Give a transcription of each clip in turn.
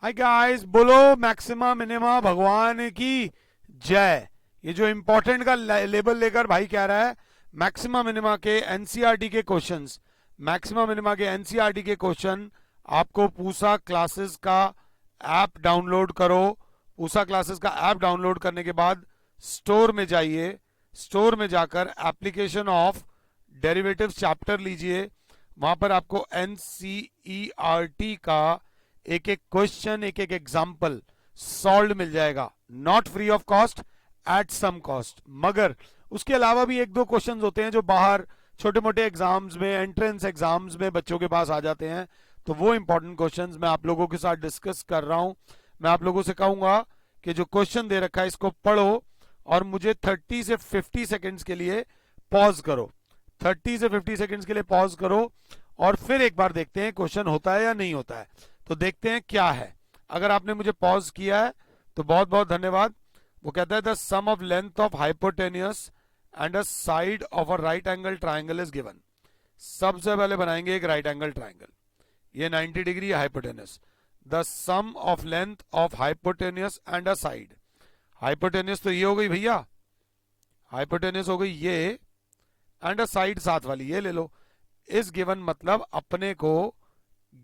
Hi guys, बोलो maxima minima भगवान की जय। ये जो इंपॉर्टेंट का लेबल लेकर भाई कह रहा है मैक्सिमा मिनिमा के एनसीईआरटी के क्वेश्चंस, मैक्सिमा मिनिमा के एनसीईआरटी के क्वेश्चन आपको पूसा क्लासेस का ऐप डाउनलोड करो। पूसा क्लासेस का ऐप डाउनलोड करने के बाद स्टोर में जाइए, स्टोर में जाकर एप्लीकेशन ऑफ डेरिवेटिव्स चैप्टर लीजिए। वहां पर आपको एनसीईआरटी का एक एक क्वेश्चन, एक एक एग्जाम्पल सॉल्व मिल जाएगा, not free of cost, at some cost. मगर उसके अलावा भी एक दो क्वेश्चंस होते हैं जो बाहर छोटे मोटे एग्जाम्स में, एंट्रेंस एग्जाम्स में बच्चों के पास आ जाते हैं। तो वो इंपॉर्टेंट क्वेश्चंस मैं आप लोगों के साथ डिस्कस कर रहा हूं। मैं आप लोगों से कहूंगा कि जो क्वेश्चन दे रखा है इसको पढ़ो और मुझे 30 से 50 सेकेंड्स के लिए पॉज करो। 30 से 50 सेकेंड्स के लिए पॉज करो और फिर एक बार देखते हैं क्वेश्चन होता है या नहीं होता है। तो देखते हैं क्या है। अगर आपने मुझे पॉज किया है तो बहुत बहुत धन्यवाद। वो कहता है the sum of length of hypotenuse and a side of a right angle triangle is given. सबसे पहले बनाएंगे एक राइट एंगल ट्राइंगल, ये 90 degree hypotenuse. The sum of length of hypotenuse and a side, hypotenuse तो ये हो गई भैया, हाइपोटेन्यूस हो गई ये, एंड अ साइड साथ वाली ये ले लो। इस गिवन मतलब अपने को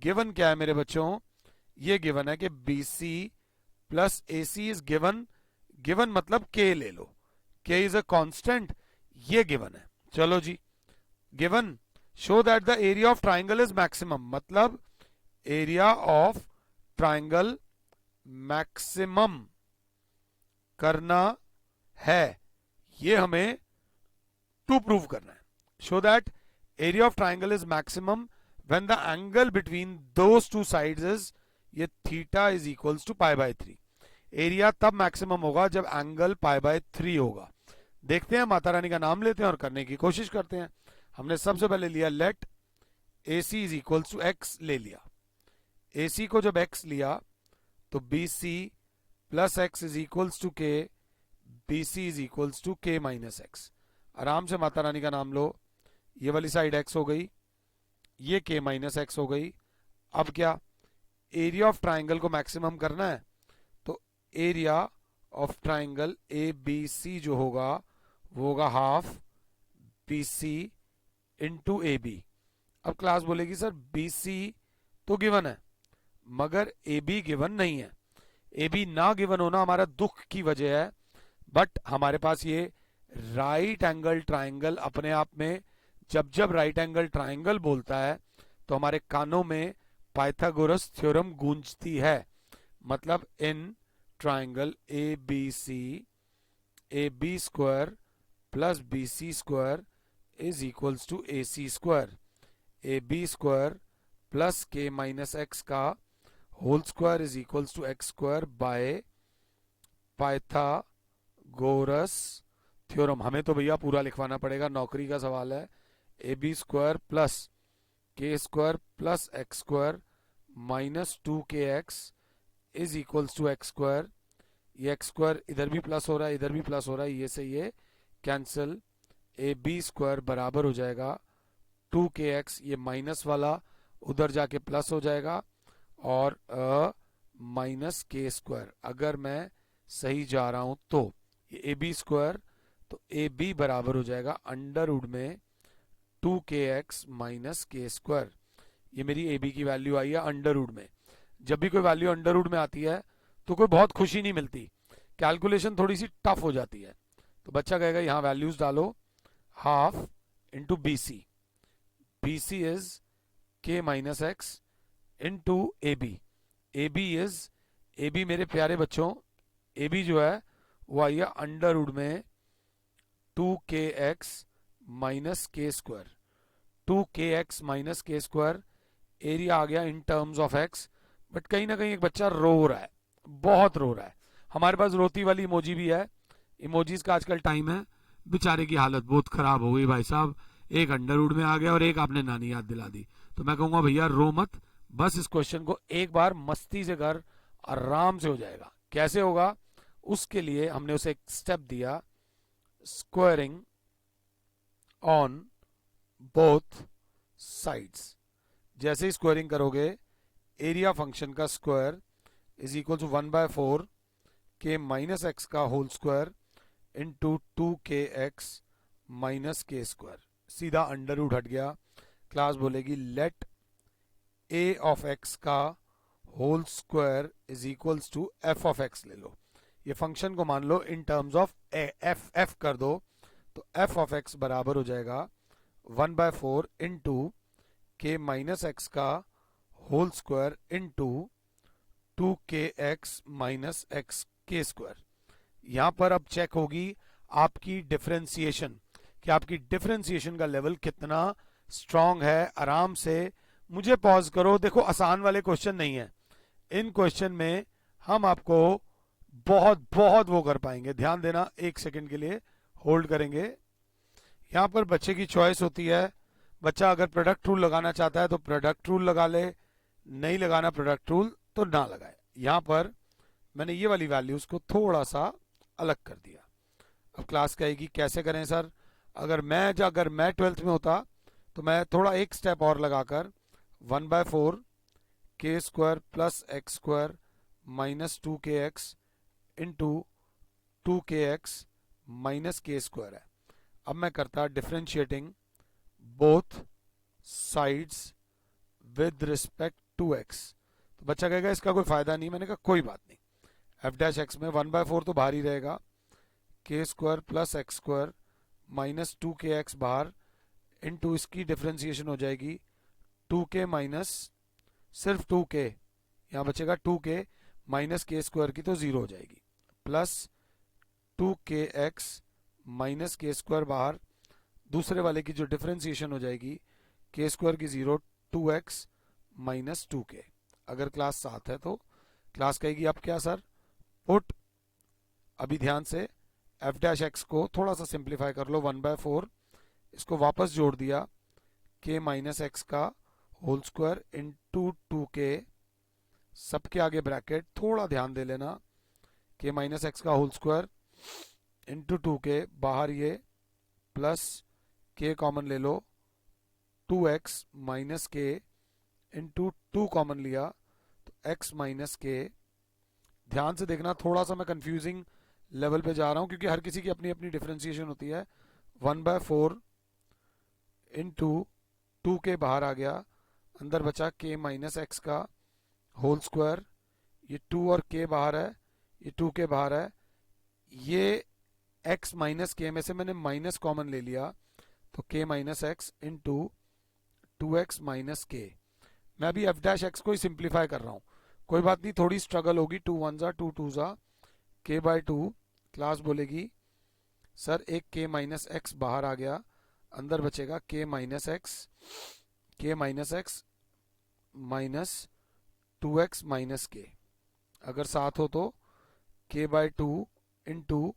गिवन क्या है मेरे बच्चों, ये गिवन है कि BC plus AC is given. Given मतलब K ले लो, K इज अ कांस्टेंट, ये गिवन है। चलो जी, given show that the area of triangle is maximum, मतलब एरिया ऑफ ट्राइंगल मैक्सिमम करना है, ये हमें टू प्रूव करना है। Show that area of triangle is maximum when the angle between those two sides is, ये theta is equals to pi by 3। Area तब maximum होगा जब एंगल पाई बाय 3 होगा। देखते हैं, माता रानी का नाम लेते हैं और करने की कोशिश करते हैं। हमने सबसे पहले लिया let AC is equals to x ले लिया। AC को जब x लिया तो BC plus x is equals to k, BC is equals to k minus x. आराम से माता रानी का नाम लो। ये वाली साइड x हो गई, ये k माइनस एक्स हो गई। अब क्या, एरिया ऑफ ट्राइंगल को मैक्सिमम करना है तो एरिया ऑफ ट्राइंगल ABC जो होगा वो होगा हाफ BC इंटू AB। अब क्लास बोलेगी सर BC तो गिवन है मगर AB गिवन नहीं है। AB ना गिवन होना हमारा दुख की वजह है, बट हमारे पास ये राइट एंगल ट्राइंगल अपने आप में, जब जब राइट एंगल ट्राइंगल बोलता है तो हमारे कानों में पाइथागोरस थ्योरम गूंजती है। मतलब in triangle ABC, AB square plus BC square is equals to AC square. AB square plus K minus x का whole square is equals to x square by Pythagoras theorem. हमें तो भैया पूरा लिखवाना पड़ेगा, नौकरी का सवाल है। AB square plus k square plus x square minus 2KX is equals to x square. ये एक्स स्क्वायर इधर भी प्लस हो रहा है, इधर भी प्लस हो रहा है, ये से ये कैंसिल। AB स्क्वायर बराबर हो जाएगा 2KX, ये माइनस वाला उधर जाके प्लस हो जाएगा, और माइनस के स्क्वायर। अगर मैं सही जा रहा हूं तो ये AB स्क्वायर, तो AB बराबर हो जाएगा अंडर रूट में 2KX माइनस के स्क्वायर। ये मेरी AB की वैल्यू आई है अंडर रूट में। जब भी कोई वैल्यू अंडर रूट में आती है तो कोई बहुत खुशी नहीं मिलती, कैलकुलेशन थोड़ी सी टफ हो जाती है। तो बच्चा कहेगा यहां वैल्यूज डालो, half into BC, BC is K minus x into AB, AB is, AB मेरे प्यारे बच्चों, AB जो है वो आई है अंडर रूट में 2KX minus k square. 2KX minus k square, area आ गया in terms of x। But कहीं ना कहीं एक बच्चा रो रहा है, बहुत रो रहा है। हमारे पास रोती वाली इमोजी भी है, इमोजीज का आजकल टाइम है। बेचारे की हालत बहुत खराब हो गई भाई साहब, एक अंडर रूट में आ गया और एक आपने नानी याद दिला दी। तो मैं कहूंगा भैया रो मत, बस इस क्वेश्चन को एक बार मस्ती से कर, आराम से हो जाएगा। कैसे होगा, उसके लिए हमने उसे एक स्टेप दिया, स्क्वायरिंग ऑन बोथ साइड्स। जैसे ही स्क्वायरिंग करोगे एरिया फंक्शन का square is equal to 1/4 k minus x का whole square into 2kx minus k square. सीधा अंडर रूट हट गया। क्लास बोलेगी लेट a ऑफ x का whole square is equals to f of x ले लो। ये फंक्शन को मान लो इन टर्म्स ऑफ f कर दो, तो f ऑफ x बराबर हो जाएगा 1/4 इंटू के माइनस एक्स का whole square into 2kx minus x k square. यहां पर अब चेक होगी आपकी डिफरेंशिएशन कि आपकी डिफरेंशिएशन का लेवल कितना स्ट्रांग है। आराम से मुझे पॉज करो, देखो आसान वाले क्वेश्चन नहीं है, इन क्वेश्चन में हम आपको बहुत बहुत वो कर पाएंगे। ध्यान देना, एक सेकंड के लिए होल्ड करेंगे। यहां पर बच्चे की चॉइस होती है, बच्चा अगर प्रोडक्ट रूल लगाना चाहता है तो प्रोडक्ट रूल लगा ले, नहीं लगाना प्रोडक्ट रूल तो ना लगाए। यहां पर मैंने ये वाली वैल्यूज को थोड़ा सा अलग कर दिया। अब क्लास कहेगी कैसे करें सर, अगर मैं 12th में होता तो मैं थोड़ा एक स्टेप और लगाकर 1/4 k square plus x square minus 2kx into 2kx minus k square है। अब मैं करता differentiating both sides with respect to x। तो बच्चा कहेगा इसका कोई फायदा नहीं, मैंने कहा कोई बात नहीं। f डैश एक्स में 1/4 तो बाहर ही रहेगा, के square plus x square minus 2kx बाहर इंटू इसकी डिफरेंशिएशन हो जाएगी 2k माइनस सिर्फ 2k, यहाँ बचेगा 2k माइनस के स्क्वायर की तो 0 हो जाएगी, plus 2kx minus k square बाहर, दूसरे वाले की जो डिफरेंशिएशन हो जाएगी के स्क्वायर की 0, 2x माइनस 2k। अगर क्लास 7 है तो क्लास कहेगी अब क्या सर, पुट, अभी ध्यान से f डैश एक्स को थोड़ा सा सिंप्लीफाई कर लो, 1/4 इसको वापस जोड़ दिया k माइनस एक्स का होल स्क्वायर इंटू 2k, सबके आगे ब्रैकेट, थोड़ा ध्यान दे लेना, k माइनस एक्स का होल स्क्वायर इंटू 2k, बाहर ये प्लस k कॉमन ले लो, 2x minus k into 2 common लिया तो x माइनस k। ध्यान से देखना, थोड़ा सा मैं कंफ्यूजिंग लेवल पे जा रहा हूं क्योंकि हर किसी की अपनी अपनी डिफरेंशिएशन होती है। 1/4 इंटू 2k बाहर आ गया, अंदर बचा k माइनस एक्स का होल स्क्वायर, ये 2 और k बाहर है, ये 2k बाहर है, ये x माइनस k में से मैंने माइनस कॉमन ले लिया तो k minus x into 2x minus k। मैं अभी f डैश एक्स को ही सिंप्लीफाई कर रहा हूं, कोई बात नहीं, थोड़ी स्ट्रगल होगी, 2 1 जा 2 2 जा k/2। क्लास बोलेगी सर एक k माइनस एक्स बाहर आ गया, अंदर बचेगा k minus x minus 2x minus k। अगर साथ हो तो k/2 into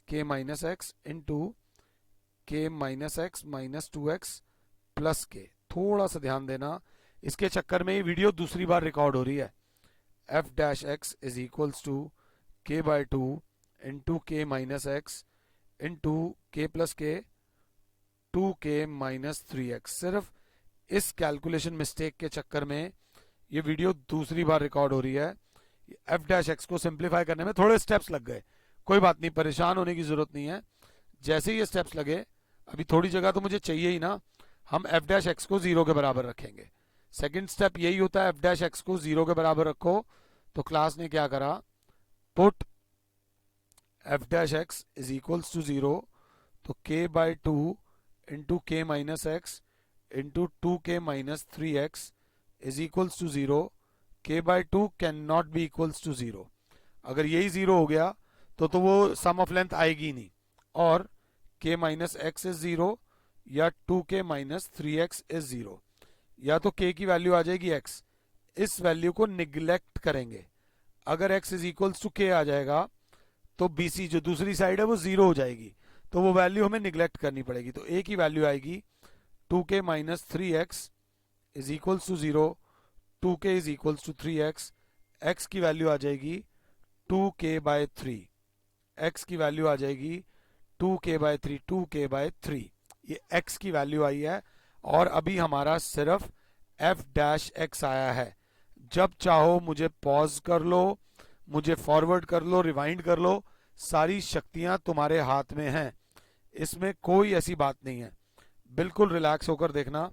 k minus x into k minus x minus 2x plus k। थोड़ा सा ध्यान देना, इसके चक्कर में ये वीडियो दूसरी बार रिकॉर्ड हो रही है। f dash x is equals to k/2 into k minus x into k plus k 2k minus 3x। सिर्फ इस कैलकुलेशन मिस्टेक के चक्कर में ये वीडियो दूसरी बार रिकॉर्ड हो रही है। f डैश एक्स को सिंप्लीफाई करने में थोड़े स्टेप्स लग गए, कोई बात नहीं, परेशान होने की जरूरत नहीं है। जैसे ही ये स्टेप्स लगे, अभी थोड़ी जगह तो मुझे चाहिए ही ना, हम f डैश एक्स को 0 के बराबर रखेंगे। सेकंड स्टेप यही होता है, f डैश एक्स को 0 के बराबर रखो। तो क्लास ने क्या करा, put f dash x is equals to 0, तो k/2 into k minus x into 2k minus 3x is equals to 0, k/2 can not be equals to 0। अगर यही 0 हो गया तो वो सम ऑफ लेंथ आएगी नहीं, और k माइनस एक्स इज 0 या 2k माइनस 3x इज 0, या तो k की वैल्यू आ जाएगी x, इस वैल्यू को निग्लेक्ट करेंगे। अगर x is equals to k आ जाएगा तो BC जो दूसरी साइड है वो 0 हो जाएगी, तो वो वैल्यू हमें निग्लेक्ट करनी पड़ेगी। तो a की वैल्यू आएगी 2k minus 3x is equals to 0, 2k is equals to 3x, x की वैल्यू आ जाएगी 2k/3, x की वैल्यू आ जाएगी 2k/3, 2k/3, ये x की वैल्यू आई है। और अभी हमारा सिर्फ f डैश x आया है। जब चाहो मुझे पॉज कर लो, मुझे फॉरवर्ड कर लो, रिवाइंड कर लो, सारी शक्तियां तुम्हारे हाथ में हैं, इसमें कोई ऐसी बात नहीं है। बिल्कुल रिलैक्स होकर देखना।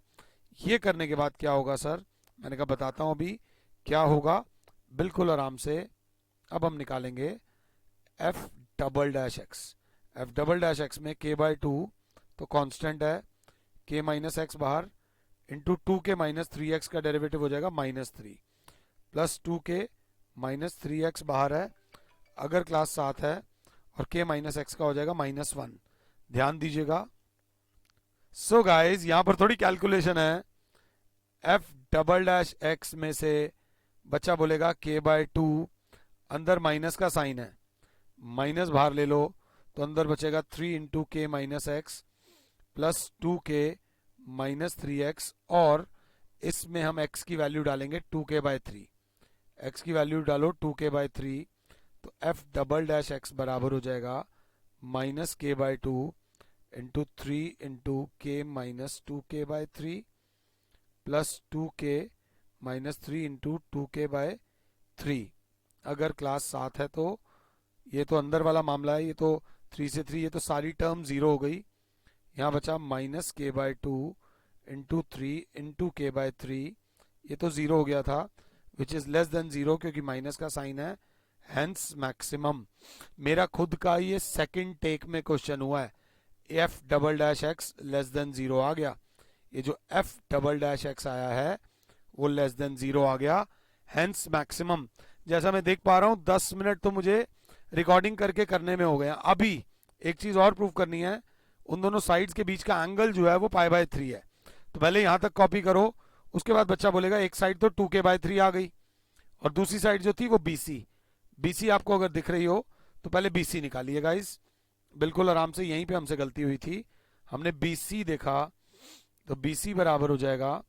ये करने के बाद क्या होगा सर, मैंने कहा बताता हूं अभी क्या होगा, बिल्कुल आराम से। अब हम निकालेंगे F double dash x. F double dash x में के बाई टू तो कांस्टेंट है, के माइनस एक्स बाहर, into two k minus three x का डेरिवेटिव हो जाएगा minus three, plus two k minus three x बाहर है अगर क्लास साथ है, और के माइनस एक्स का हो जाएगा माइनस वन। ध्यान दीजिएगा। सो गाइज यहां पर थोड़ी कैलकुलेशन है। एफ डबल डैश एक्स में से बच्चा बोलेगा के बाय टू, अंदर माइनस का साइन है, माइनस बाहर ले लो तो अंदर बचेगा three into k minus x plus two k minus three x, और इसमें हम x की वैल्यू डालेंगे to k by three. X की वैल्यू डालो टू के बाय थ्री, तो एफ डबल डैश एक्स बराबर हो जाएगा माइनस के by two into three into k minus two k by three plus two k minus three into two k by three. अगर class साथ है तो ये तो अंदर वाला मामला है, ये तो थ्री से थ्री, ये तो सारी टर्म जीरो हो गई। यहाँ बचा माइनस के by two into three into के बाय थ्री, ये तो जीरो हो गया था, विच इज लेस देन जीरो क्योंकि माइनस का साइन है, हेंस मैक्सिमम। मेरा खुद का ये सेकंड टेक में क्वेश्चन हुआ है, f double dash x less than zero आ गया। ये जो एफ डबल डैश एक्स आया है वो लेस देन जीरो आ गया, हेंस मैक्सिमम। जैसा मैं देख पा रहा हूं 10 मिनट तो मुझे रिकॉर्डिंग करके करने में हो गया। अभी एक चीज और प्रूव करनी है, उन दोनों साइड्स के बीच का एंगल जो है वो पाई बाय थ्री है। तो पहले यहां तक कॉपी करो, उसके बाद बच्चा बोलेगा एक साइड तो टू के बाय थ्री आ गई और दूसरी साइड जो थी वो बीसी। बीसी आपको अगर दिख रही हो तो पहले बीसी निकालिए गाइस, बिल्कुल आराम से। यहीं पे हमसे गलती हुई थी, हमने बीसी देखा, तो बीसी बराबर हो जाएगा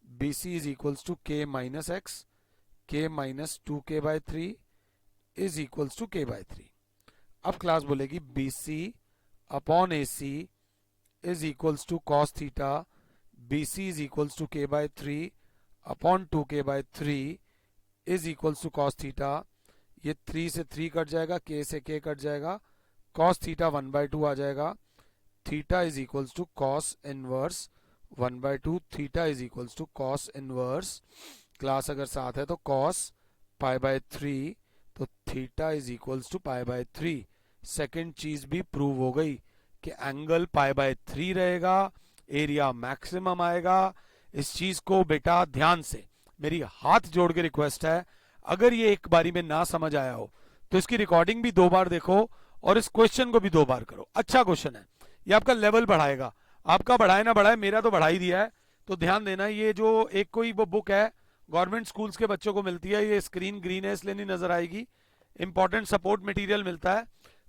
BC is equals to k minus x, k minus two k by three is equals to k by three. अब क्लास बोलेगी BC upon AC is equals to cos theta, BC is equals to k by three upon two k by three is equals to cos theta. ये three से three cut जाएगा, k से k cut जाएगा, cos theta one by two आ जाएगा, theta is equals to cos inverse one by two, theta is equals to cos inverse, class अगर साथ है तो कॉस पाई बाय थ्री, तो theta is equals to pi by three. Second चीज भी prove हो गई कि एंगल पाई बाय थ्री रहेगा, एरिया मैक्सिमम आएगा। इस चीज को बेटा ध्यान से, मेरी हाथ जोड़ के रिक्वेस्ट है, अगर ये एक बारी में ना समझ आया हो तो इसकी रिकॉर्डिंग भी दो बार देखो और इस क्वेश्चन को भी दो बार करो। अच्छा क्वेश्चन है, ये आपका लेवल बढ़ाएगा। आपका बढ़ाए ना बढ़ाए, मेरा तो बढ़ा ही दिया है। तो ध्यान देना, ये जो एक कोई वो बुक है गवर्नमेंट स्कूल्स के बच्चों को मिलती है, ये स्क्रीन ग्रीन है इसलिए नहीं नजर आएगी, इंपॉर्टेंट सपोर्ट मटेरियल मिलता है,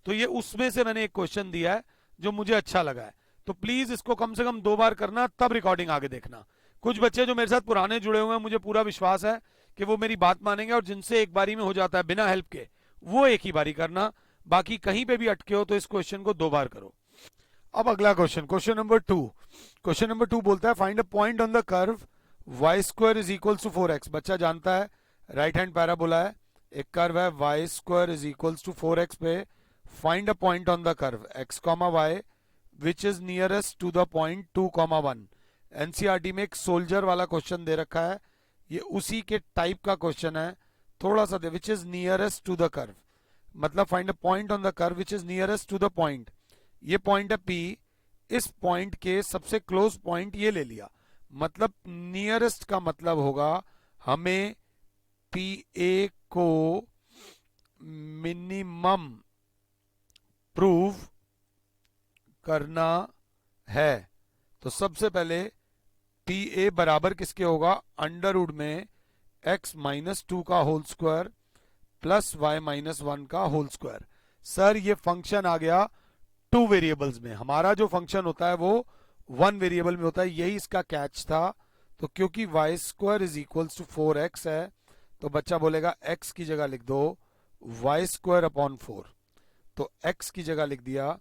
तो ये उसमें से मैंने एक क्वेश्चन दिया है जो मुझे अच्छा लगा है। तो प्लीज इसको कम से कम दो बार करना, तब रिकॉर्डिंग आगे देखना। कुछ बच्चे जो मेरे साथ पुराने जुड़े हुए हैं, मुझे पूरा विश्वास है कि वो मेरी बात मानेंगे, और जिनसे एक बारी में हो जाता है बिना हेल्प के, वो एक ही बारी करना। बाकी कहीं पे भी अटके हो तो इस क्वेश्चन को दो बार करो। अब अगला question, question number two. Question number two बोलता है find a point on the curve y square is equal to four x. बच्चा जानता है राइट हैंड पैराबोला है, एक कर्व है y square is equal to four x पे, find a point on the curve x comma y which is nearest to the point two comma one. NCERT में एक soldier वाला question दे रखा है, ये उसी के टाइप का क्वेश्चन है, थोड़ा सा दे, which is nearest to the curve, मतलब find a point on the curve which is nearest to the point. ये पॉइंट है P, इस पॉइंट के सबसे क्लोज पॉइंट ये ले लिया, मतलब नियरेस्ट का मतलब होगा हमें PA को मिनिमम प्रूव करना है। तो सबसे पहले PA बराबर किसके होगा, अंडर रूट में x माइनस टू का whole square plus y minus one का होल स्क्वायर। सर ये फंक्शन आ गया टू वेरिएबल्स में, हमारा जो फंक्शन होता है वो वन वेरिएबल में होता है, यही इसका कैच था। तो क्योंकि y square is equals to four x है, तो बच्चा बोलेगा x की जगह लिख दो वाई स्क्वायर अपॉन फोर, तो x की जगह लिख दिया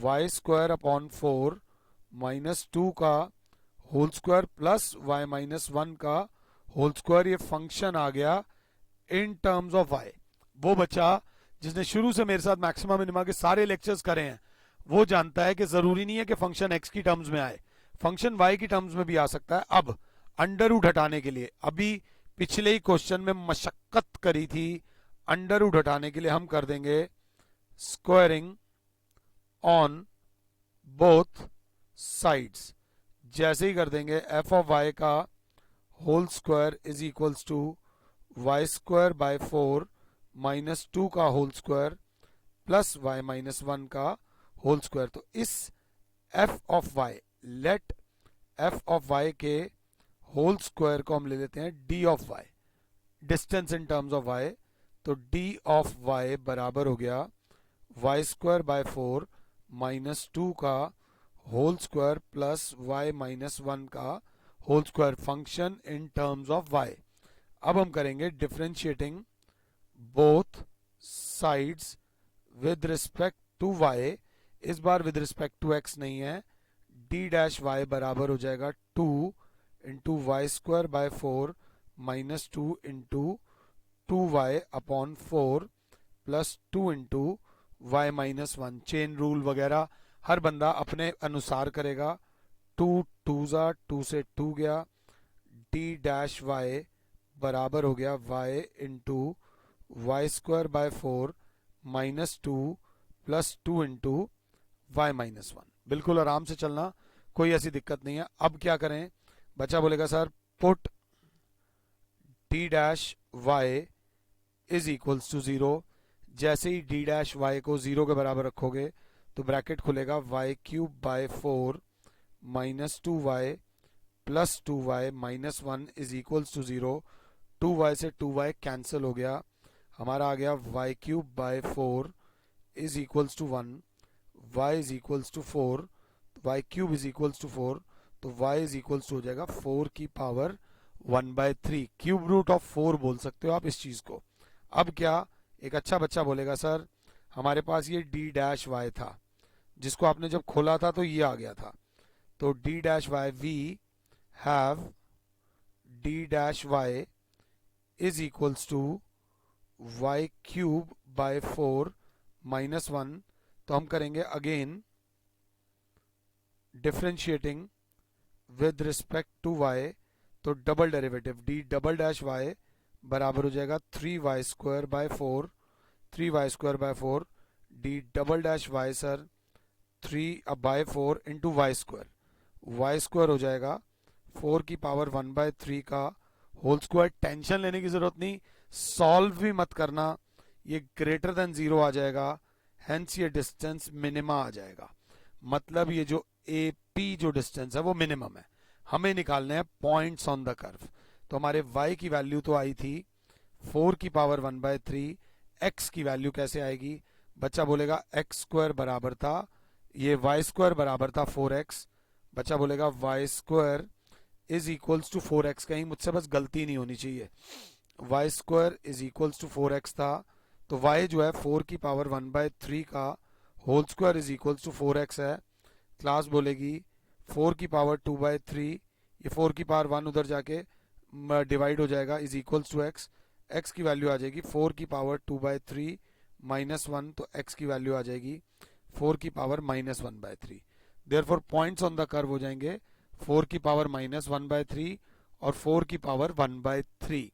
y square upon four minus two का whole square plus y minus one का होल स्क्वायर। ये फंक्शन आ गया इन टर्म्स ऑफ y। वो बच्चा जिसने शुरू से मेरे साथ मैक्सिमा मिनिमा के सारे लेक्चर्स करे हैं वो जानता है कि जरूरी नहीं है कि फंक्शन एक्स की टर्म्स में आए, फंक्शन वाई की टर्म्स में भी आ सकता है। अब अंडर रूट हटाने के लिए, अभी पिछले ही क्वेश्चन में मशक्कत करी थी अंडर रूट हटाने के लिए, हम कर देंगे स्क्वायरिंग ऑन बोथ साइड्स। जैसे ही कर देंगे एफ ऑफ वाई का whole square is equals to y square by 4 minus 2 का whole square plus y minus 1 का होल स्क्वायर। तो इस f of y, let f of y के होल स्क्वायर को हम ले लेते हैं D of y, distance in terms of y. तो डी ऑफ वाई बराबर हो गया वाई स्क्वायर बाय 4 माइनस 2 का whole square plus y minus 1 का whole square, function in terms of y. अब हम करेंगे differentiating both sides with respect to y. इस बार विद रिस्पेक्ट टू एक्स नहीं है, डी डैश वाई बराबर हो जाएगा 2 into y square by 4 minus 2 into 2y upon 4 plus 2 into y minus 1। Chain rule वगैरह हर बंदा अपने अनुसार करेगा। 2 2 2 से 2 गया, डी डैश वाई बराबर हो गया y into y square by 4 minus 2 plus 2 into y minus 1। बिल्कुल आराम से चलना, कोई ऐसी दिक्कत नहीं है। अब क्या करें, बच्चा बोलेगा sir put d dash y is equals to 0। जैसे ही डी डैश वाई को 0 के बराबर रखोगे तो ब्रैकेट खुलेगा y cube by 4 minus 2y plus 2y minus 1 is equals to 0। 2y से 2y कैंसिल हो गया, हमारा आ गया y cube by 4 is equals to 1, y is equals to 4, y cube is equals to 4, तो y इज इक्वल्स टू हो जाएगा 4 की पावर 1/3। क्यूब रूट ऑफ 4 बोल सकते हो आप इस चीज को। अब क्या, एक अच्छा बच्चा बोलेगा सर हमारे पास ये डी डैश वाई था जिसको आपने जब खोला था तो ये आ गया था, तो d dash y we have d dash y is equals to y cube by 4 minus 1। तो हम करेंगे again differentiating with respect to y, तो double derivative d double dash y बराबर हो जाएगा 3y square by 4, 3y square by 4, d double dash y sir 3 by 4 into y square, y square हो जाएगा 4 की पावर 1/3 का होल स्क्वायर। टेंशन लेने की जरूरत नहीं, सॉल्व भी मत करना, ये ग्रेटर देन 0 आ जाएगा, हेंस ये डिस्टेंस मिनिमा आ जाएगा। मतलब ये जो ए पी जो डिस्टेंस है वो मिनिमम है, हमें निकालने हैं पॉइंट्स ऑन द कर्व। तो हमारे y की वैल्यू तो आई थी 4 की पावर 1/3, x की वैल्यू कैसे आएगी, बच्चा बोलेगा x स्क्वायर बराबर था, ये y स्क्वायर बराबर था 4x, बच्चा बोलेगा y square is equals to 4x, कहीं मुझसे बस गलती नहीं होनी चाहिए, y square is equals to 4x था, तो y जो है 4 की पावर 1/3 का whole square is equals to 4x है। क्लास बोलेगी 4 की पावर 2/3, ये 4 की पावर 1 उधर जाके डिवाइड हो जाएगा, is equals to x, x की वैल्यू आ जाएगी 4 की पावर 2/3 माइनस 1, तो x की वैल्यू आ जाएगी 4 की power minus 1/3। Therefore points on the curve हो जाएंगे 4 की पावर माइनस 1/3 और 4 की पावर 1/3।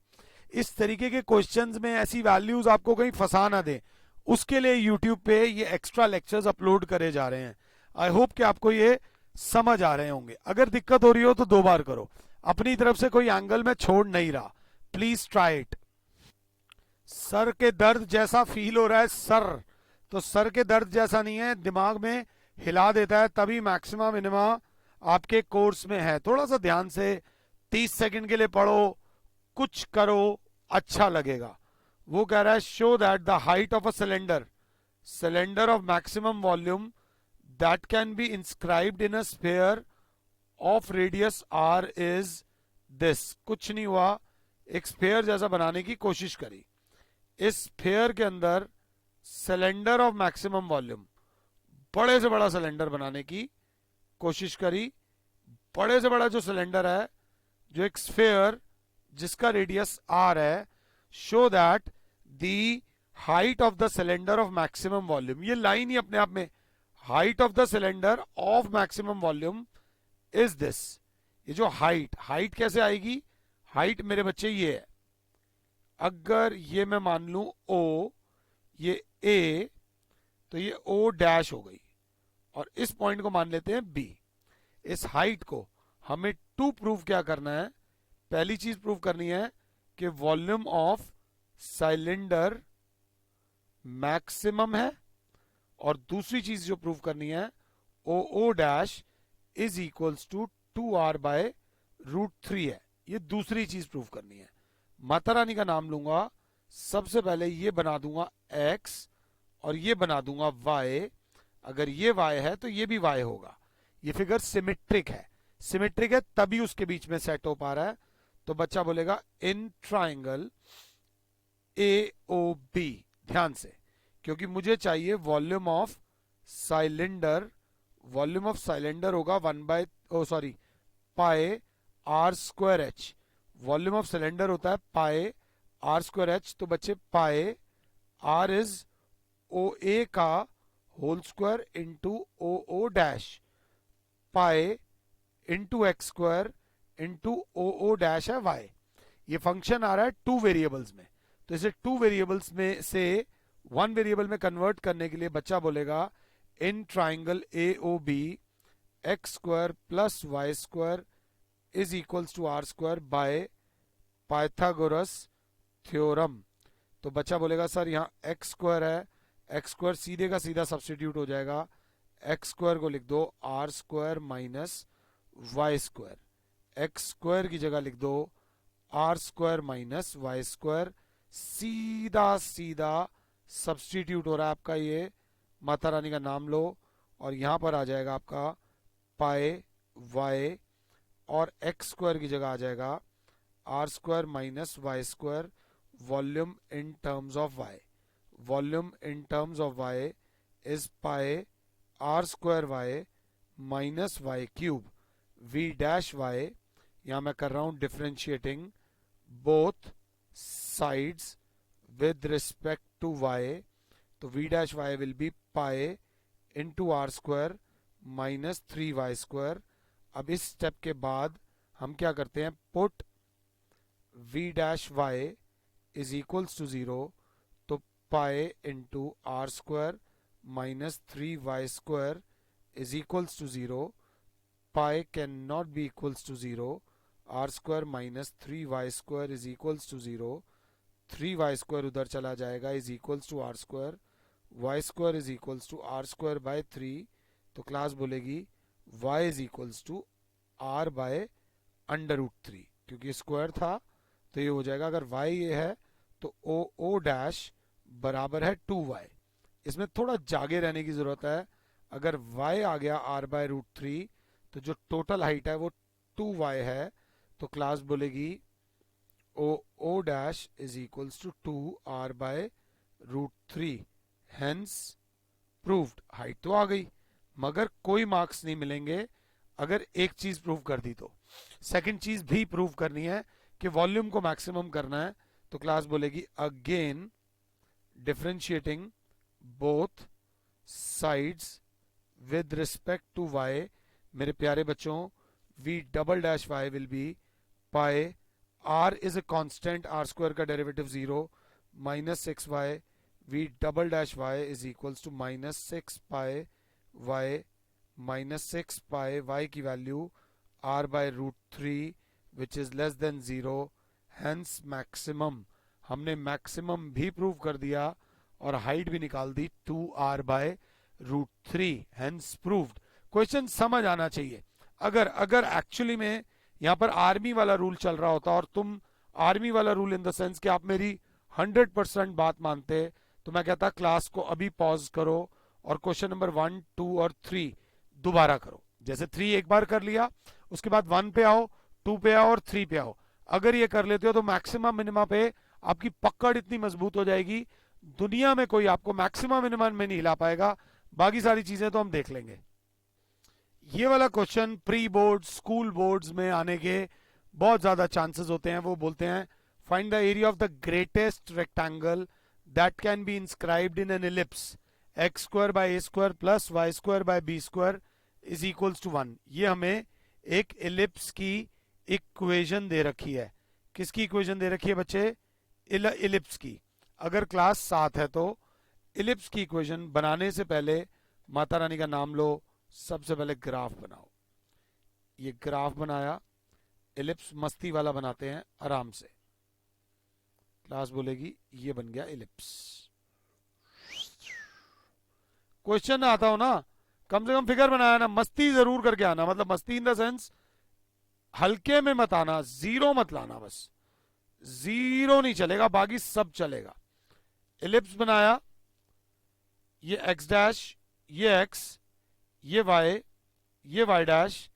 इस तरीके के क्वेश्चंस में ऐसी वैल्यूज आपको कहीं फंसा ना दे, उसके लिए यूट्यूब पे ये एक्स्ट्रा लेक्चर्स अपलोड करे जा रहे हैं। आई होप कि आपको ये समझ आ रहे होंगे। अगर दिक्कत हो रही हो तो 2 बार करो, अपनी तरफ से कोई एंगल में छोड़ नहीं रहा, प्लीज ट्राई इट। सर के दर्द जैसा फील हो रहा है सर, तो सर के दर्द जैसा नहीं है, दिमाग में हिला देता है, तभी मैक्सिमा मिनिमा आपके कोर्स में है। थोड़ा सा ध्यान से 30 सेकंड के लिए पढ़ो, कुछ करो, अच्छा लगेगा। वो कह रहा है show that the height of a cylinder of maximum volume that can be inscribed in a sphere of radius r is this. कुछ नहीं हुआ, एक स्फीयर जैसा बनाने की कोशिश करी, इस स्फीयर के अंदर सिलेंडर ऑफ मैक्सिमम वॉल्यूम, बड़े से बड़ा सिलेंडर बनाने की कोशिश करी। बड़े से बड़ा जो सिलेंडर है, जो एक स्फीयर जिसका रेडियस r है, show that the height of the cylinder of maximum volume, ये लाइन ही अपने आप में, height of the cylinder of maximum volume is this. ये जो हाइट, हाइट कैसे आएगी, हाइट मेरे बच्चे ये है, अगर ये मैं मान लूं O, ये A, तो ये O डैश हो गई, और इस पॉइंट को मान लेते हैं B। इस हाइट को हमें टू प्रूव क्या करना है, पहली चीज प्रूव करनी है कि वॉल्यूम ऑफ सिलेंडर मैक्सिमम है, और दूसरी चीज जो प्रूव करनी है O dash is equals to 2r/√3 है। ये दूसरी चीज प्रूव करनी है। माता रानी का नाम लूंगा, सबसे पहले ये बना दूंगा x और ये बना दूंगा y। अगर ये y है तो ये भी y होगा। ये फिगर सिमेट्रिक है, सिमेट्रिक है तभी उसके बीच में सेट हो पा रहा है। तो बच्चा बोलेगा इन ट्राइंगल AOB, ध्यान से, क्योंकि मुझे चाहिए volume of cylinder, volume of cylinder होगा पाई r²h। वॉल्यूम ऑफ सिलेंडर होता है पाई r²h। तो बच्चे पाई r इज OA का whole square into OO dash, pi into x² into OO dash है y। ये फंक्शन आ रहा है टू वेरिएबल्स में, तो इसे टू वेरिएबल्स में से वन वेरिएबल में कन्वर्ट करने के लिए बच्चा बोलेगा in triangle AOB x² plus y² is equals to r² by Pythagoras theorem. तो बच्चा बोलेगा सर यहाँ x² है, x² सीधे का सीधा सब्स्टिट्यूट हो जाएगा, x² को लिख दो r² माइनस y², x² की जगह लिख दो r² माइनस y², सीधा सीधा सब्स्टिट्यूट हो रहा है आपका। ये माता रानी का नाम लो और यहां पर आ जाएगा आपका पाई y, और x² की जगह आ जाएगा r² minus y²। Volume in terms of y, volume in terms of y is pi r² y minus y³ v dash y। यहां मैं कर रहा हूं differentiating both sides with respect to y, तो v dash y will be pi into r² minus 3y²। अब इस step के बाद हम क्या करते हैं, put v dash y is equals to 0, तो pi into r² minus 3y² is equals to 0, pi cannot be equals to 0, r² minus 3y² is equals to 0, 3y² उधर चला जाएगा is equals to r², y² is equals to r² by 3। तो class बोलेगी y is equals to r/√3, क्योंकि square था तो ये हो जाएगा, अगर y ये है तो o डैश बराबर है 2y। इसमें थोड़ा जागे रहने की जरूरत है। अगर y आ गया r/√3 तो जो टोटल हाइट है वो 2y है, तो क्लास बोलेगी O dash is equals to 2r/√3, hence proved। Height तो आ गई मगर कोई मार्क्स नहीं मिलेंगे अगर एक चीज प्रूव कर दी तो। सेकंड चीज भी प्रूव करनी है कि वॉल्यूम को मैक्सिमम करना है, तो क्लास बोलेगी again differentiating both sides with respect to y। मेरे प्यारे बच्चों v double dash y will be pi r is a constant, r² का derivative 0, minus 6y, v double dash y is equals to minus 6 pi y, minus 6 pi y की value r/√3 which is less than 0, hence maximum। हमने maximum भी prove कर दिया और height भी निकाल दी 2r/√3, hence proved। Question समझ आना चाहिए। अगर एक्चुअली में यहां पर आर्मी वाला रूल चल रहा होता और तुम आर्मी वाला रूल इन द सेंस कि आप मेरी 100% बात मानते, तो मैं कहता क्लास को अभी पॉज करो और क्वेश्चन नंबर 1, 2 और 3 दोबारा करो। जैसे 3 एक बार कर लिया, उसके बाद 1 पे आओ, 2 पे आओ और 3 पे आओ। अगर ये कर लेते हो तो मैक्सिमम मिनिमा पे आपकी पकड़ इतनी मजबूत हो जाएगी, दुनिया में कोई आपको मैक्सिमम मिनिमम में नहीं हिला पाएगा। बाकी सारी चीजें तो हम देख लेंगे। ये वाला question pre board, school boards में आने के बहुत ज्यादा चांसेस होते हैं। वो बोलते हैं find the area of the greatest rectangle that can be inscribed in an ellipse x square by a square plus y square by b square is equals to 1। ये हमें एक ellipse की इक्वेशन दे रखी है। किसकी इक्वेशन दे रखी है बच्चे? ellipse की। अगर क्लास 7 है तो ellipse की इक्वेशन बनाने से पहले माता रानी का नाम लो, सबसे पहले ग्राफ बनाओ। ये ग्राफ बनाया, ellipse मस्ती वाला बनाते हैं आराम से। क्लास बोलेगी ये बन गया ellipse। क्वेश्चन आता हो ना, कम से कम फिगर बनाया ना, मस्ती जरूर करके आना। मतलब मस्ती इन द सेंस हल्के में मत आना, जीरो मत लाना। बस जीरो नहीं चलेगा, बाकी सब चलेगा। एलिप्स बनाया, ये x डैश, ये x, ये y, ये y डैश,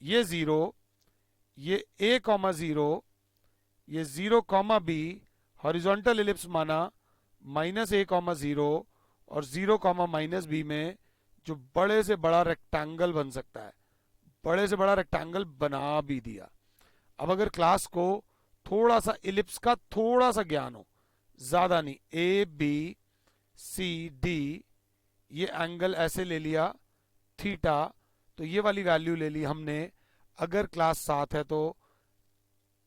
ये 0, ये a कॉमा 0, ये 0 कॉमा b, हॉरिजॉन्टल एलिप्स माना माइनस a कॉमा 0 और 0 कॉमा माइनस b में जो बड़े से बड़ा रेक्टेंगल बन सकता है, बड़े से बड़ा रेक्टेंगल बना भी दिया। अब अगर क्लास को थोड़ा सा इलिप्स का थोड़ा सा ज्ञान हो, ज्यादा नहीं, ए बी सी डी, ये एंगल ऐसे ले लिया थीटा, तो ये वाली वैल्यू ले ली हमने। अगर क्लास 7 है तो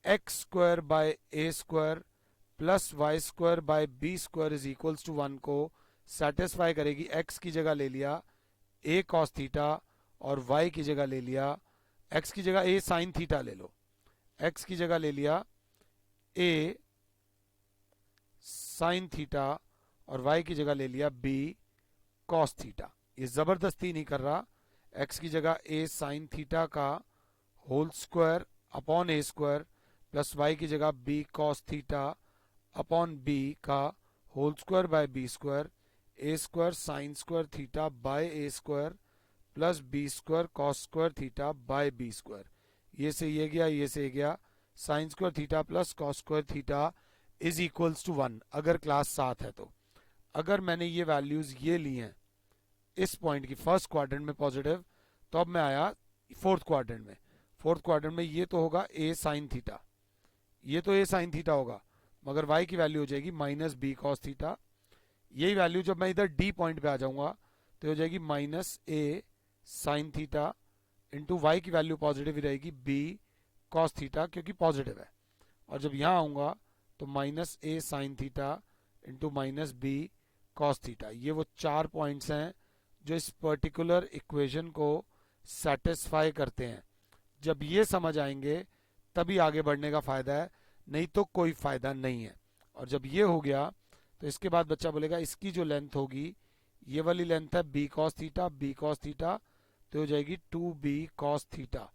x square by a square plus y square by b square is equals to 1 को सेटिस्फाई करेगी। एक्स की जगह ले लिया ए कॉस थीटा और वाई की जगह ले लिया, एक्स की जगह ए साइन थीटा ले लो, एक्स की जगह ले लिया ए साइन थीटा और वाई की जगह ले लिया बी कॉस थीटा। ये जबरदस्ती नहीं कर रहा। एक्स की जगह ए साइन थीटा का whole square upon a square plus y की जगह b cos theta upon b का whole square by b square, a square sine square theta by a square plus b square cos square theta by b square. ये से ये गया, ये से ये गया, sine square theta plus cos square theta is equals to 1 अगर class 7 है तो। अगर मैंने ये वैल्यूज ये ली हैं इस पॉइंट की फर्स्ट क्वाड्रेंट में पॉजिटिव, तो अब मैं आया फोर्थ क्वाड्रेंट में। फोर्थ क्वाड्रेंट में ये तो होगा ए साइन थीटा, ये तो ए साइन थीटा होगा, मगर वाई की वैल्यू हो जाएगी माइनस बी कॉस थीटा। यही वैल्यू जब मैं इधर डी पॉइंट पे आ जाऊंगा तो हो जाएगी minus a sine theta into y की वैल्यू पॉजिटिव ही रहेगी बी कॉस थीटा क्योंकि पॉजिटिव है। और जब यहां आऊंगा तो minus a sine theta into minus b cos theta. ये वो 4 पॉइंट्स हैं जो इस पर्टिकुलर इक्वेशन को सेटिस्फाई करते हैं। जब ये समझ आएंगे तभी आगे बढ़ने का फायदा है, नहीं तो कोई फायदा नहीं है। और जब ये हो गया तो इसके बाद बच्चा बोलेगा इसकी जो लेंथ होगी, ये वाली लेंथ है बी कॉस थीटा, तो हो जाएगी 2b कॉस थीटा।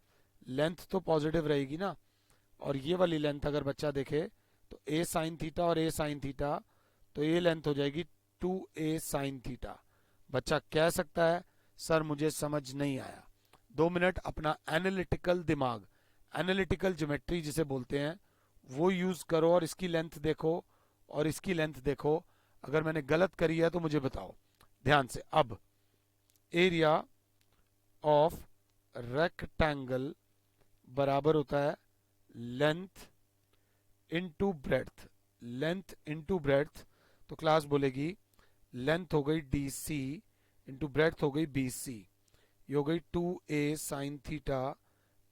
लेंथ तो पॉजिटिव रहेगी ना, और ये वाली लेंथ अगर बच्चा देखे तो a साइन थीटा और a साइन थीटा, तो ये लेंथ हो जाएगी 2a साइन थीटा। बच्चा कह सकता है सर मुझे समझ नहीं आया। 2 मिनट अपना एनालिटिकल दिमाग, एनालिटिकल ज्योमेट्री जिसे बोलते हैं, वो यूज करो और इसकी लेंथ देखो और इसकी लेंथ देखो। अगर मैंने गलत करी है तो मुझे बताओ ध्यान से। अब एरिया ऑफ रेक्टेंगल बराबर होता है length into breadth, length into breadth. तो क्लास बोलेगी लेंथ हो गई डी सी इंटू ब्रेड्थ हो गई बी सी। ये हो गई 2a sign theta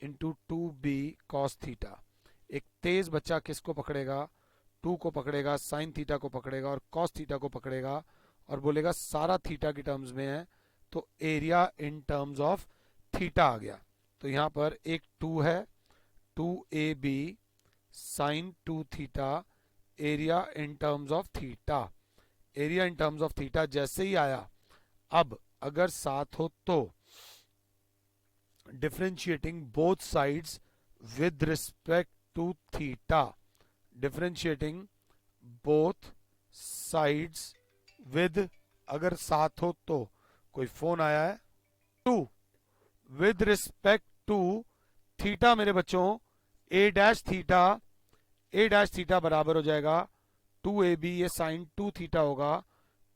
into 2b cos theta. एक तेज बच्चा किसको पकड़ेगा? 2 को पकड़ेगा, साइन थीटा को पकड़ेगा और कॉस थीटा को पकड़ेगा और बोलेगा सारा थीटा की टर्म्स में है, तो area in terms of theta आ गया। तो यहां पर एक 2 है, 2ab sine 2 theta, area in terms of theta. Area in terms of theta जैसे ही आया, अब अगर 7 हो तो differentiating both sides with respect to theta, differentiating both sides with, अगर 7 हो तो, कोई फोन आया है, 2 विद रिस्पेक्ट टू थीटा मेरे बच्चों, ए डैश थीटा बराबर हो जाएगा 2ab, ये साइन 2 थीटा होगा,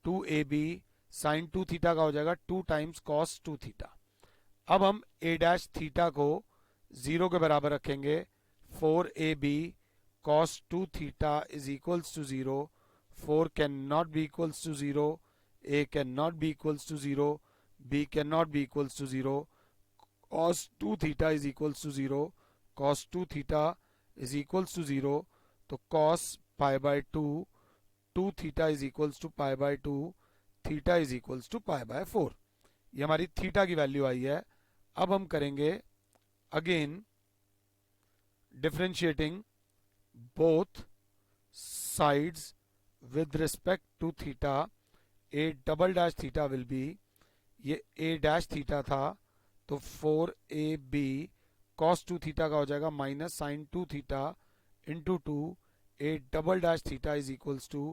2ab साइन 2 थीटा का हो जाएगा 2 टाइम्स कॉस 2 थीटा। अब हम a डैश थीटा को 0 के बराबर रखेंगे, 4ab cos 2 theta is equals to 0, 4 cannot be equals to 0, a cannot be equals to 0, b cannot be equals to 0, cos 2 theta is equals to 0, cos 2 theta is equals to 0, तो cos pi by 2, 2 theta is equals to pi by 2, theta is equals to pi by 4. ये हमारी theta की value आई है. अब हम करेंगे again differentiating both sides with respect to theta. a double dash theta will be, ये a dash theta था तो 4ab cos 2 theta का हो जाएगा minus sine 2 theta into 2. a double dash theta is equals to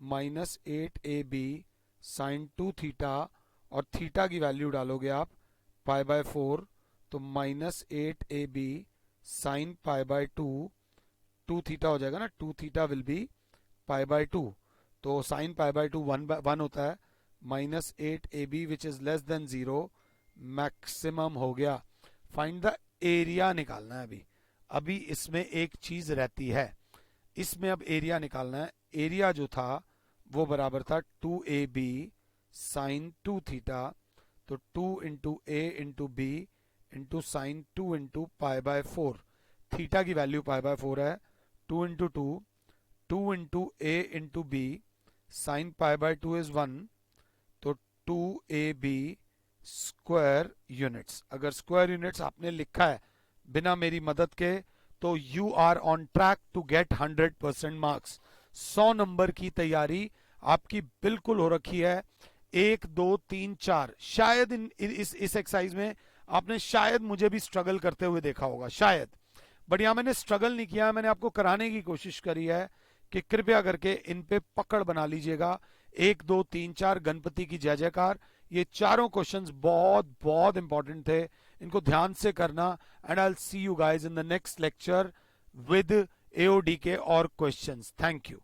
minus 8ab sine 2 theta, और theta की value डालोगे आप पाई बाय 4 तो minus 8ab sine pi by 2, 2 theta हो जाएगा ना, 2 theta will be pi by 2, तो साइन पाई बाय 2 1 होता है, minus 8ab which is less than 0, maximum हो गया. फाइंड द एरिया निकालना है. अभी इसमें एक चीज रहती है, इसमें अब एरिया निकालना है. एरिया जो था वो बराबर था 2ab साइन 2 थीटा, तो 2 into a into b into sine 2 into pi by 4. Theta की वैल्यू पाई बाय 4 है, 2 into 2, 2 into a into b, sine pi by 2 is 1, तो 2ab स्क्वायर यूनिट्स. अगर स्क्वायर यूनिट्स आपने लिखा है बिना मेरी मदद के तो you are on track to get 100% marks. 100 number की तैयारी आपकी बिल्कुल हो रखी है. 1 2 3 4 शायद इस एक्सरसाइज में आपने शायद मुझे भी स्ट्रगल करते हुए देखा होगा शायद, बट यहां मैंने स्ट्रगल नहीं किया, मैंने आपको कराने की कोशिश करी है कि कृपया करके इन पे पकड़ बना लीजिएगा. 1 2 3 4 गणपति की जय जयकार. ये चारों क्वेश्चंस बहुत बहुत इंपॉर्टेंट थे, इनको ध्यान से करना. And I will see you guys in the next lecture with AOD के और क्वेश्चंस. Thank you.